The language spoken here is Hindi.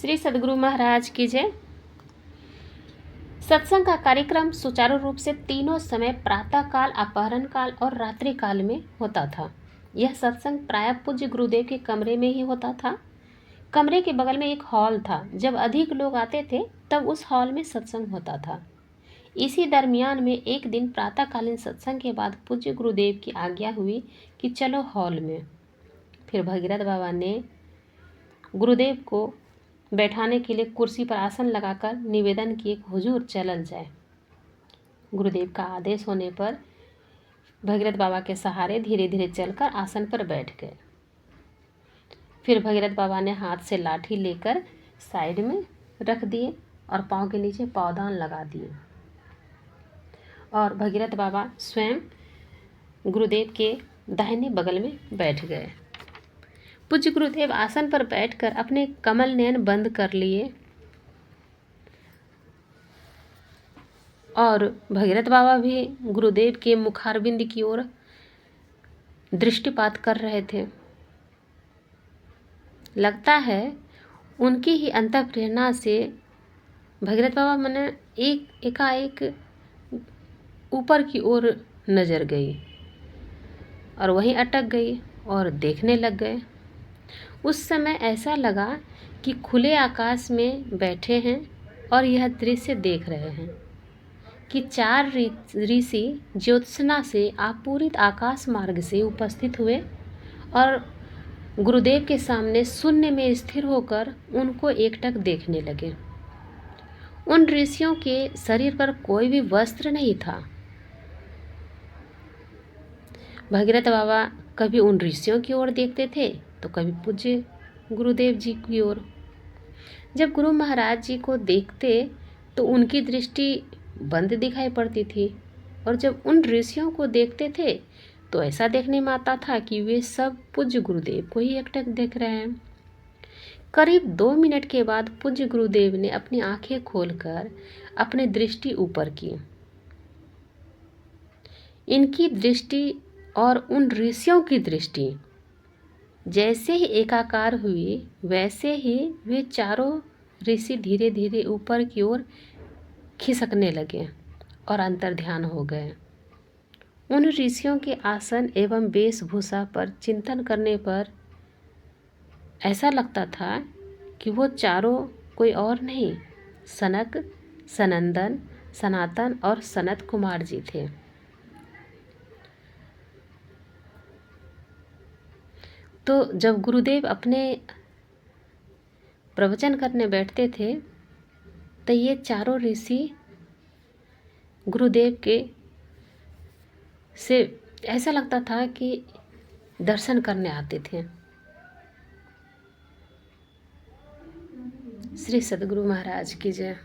श्री सद्गुरु महाराज की जय। सत्संग का कार्यक्रम सुचारू रूप से तीनों समय प्रातः काल, अपहरण काल और रात्रि काल में होता था। यह सत्संग प्रायः पूज्य गुरुदेव के कमरे में ही होता था। कमरे के बगल में एक हॉल था। जब अधिक लोग आते थे तब उस हॉल में सत्संग होता था। इसी दरमियान में एक दिन प्रातःकालीन सत्संग के बाद पूज्य गुरुदेव की आज्ञा हुई कि चलो हॉल में। फिर भगीरथ बाबा ने गुरुदेव को बैठाने के लिए कुर्सी पर आसन लगाकर निवेदन किए, हुजूर चलल जाए। गुरुदेव का आदेश होने पर भगीरथ बाबा के सहारे धीरे धीरे चलकर आसन पर बैठ गए। फिर भगीरथ बाबा ने हाथ से लाठी लेकर साइड में रख दिए और पाँव के नीचे पावदान लगा दिए और भगीरथ बाबा स्वयं गुरुदेव के दाहिने बगल में बैठ गए। पूज्य गुरुदेव आसन पर बैठकर अपने कमल नयन बंद कर लिए और भगीरथ बाबा भी गुरुदेव के मुखारविंद की ओर दृष्टिपात कर रहे थे। लगता है उनकी ही अंतःप्रेरणा से भगीरथ बाबा मन एकाएक ऊपर की ओर नजर गई और वहीं अटक गई और देखने लग गए। उस समय ऐसा लगा कि खुले आकाश में बैठे हैं और यह दृश्य देख रहे हैं कि चार ऋषि ज्योत्सना से आपूरित आकाश मार्ग से उपस्थित हुए और गुरुदेव के सामने शून्य में स्थिर होकर उनको एकटक देखने लगे। उन ऋषियों के शरीर पर कोई भी वस्त्र नहीं था। भगीरथ बाबा कभी उन ऋषियों की ओर देखते थे तो कभी पूज्य गुरुदेव जी की ओर। जब गुरु महाराज जी को देखते तो उनकी दृष्टि बंद दिखाई पड़ती थी और जब उन ऋषियों को देखते थे तो ऐसा देखने में आता था कि वे सब पूज्य गुरुदेव को ही एकटक देख रहे हैं। करीब 2 मिनट के बाद पूज्य गुरुदेव ने अपनी आंखें खोलकर अपनी दृष्टि ऊपर की। इनकी दृष्टि और उन ऋषियों की दृष्टि जैसे ही एकाकार हुई वैसे ही वे चारों ऋषि धीरे धीरे ऊपर की ओर खिसकने लगे और अंतर्ध्यान हो गए। उन ऋषियों के आसन एवं वेशभूषा पर चिंतन करने पर ऐसा लगता था कि वो चारों कोई और नहीं, सनक, सनंदन, सनातन और सनत कुमार जी थे। तो जब गुरुदेव अपने प्रवचन करने बैठते थे तो ये चारों ऋषि गुरुदेव के से ऐसा लगता था कि दर्शन करने आते थे। श्री सद्गुरु महाराज की जय।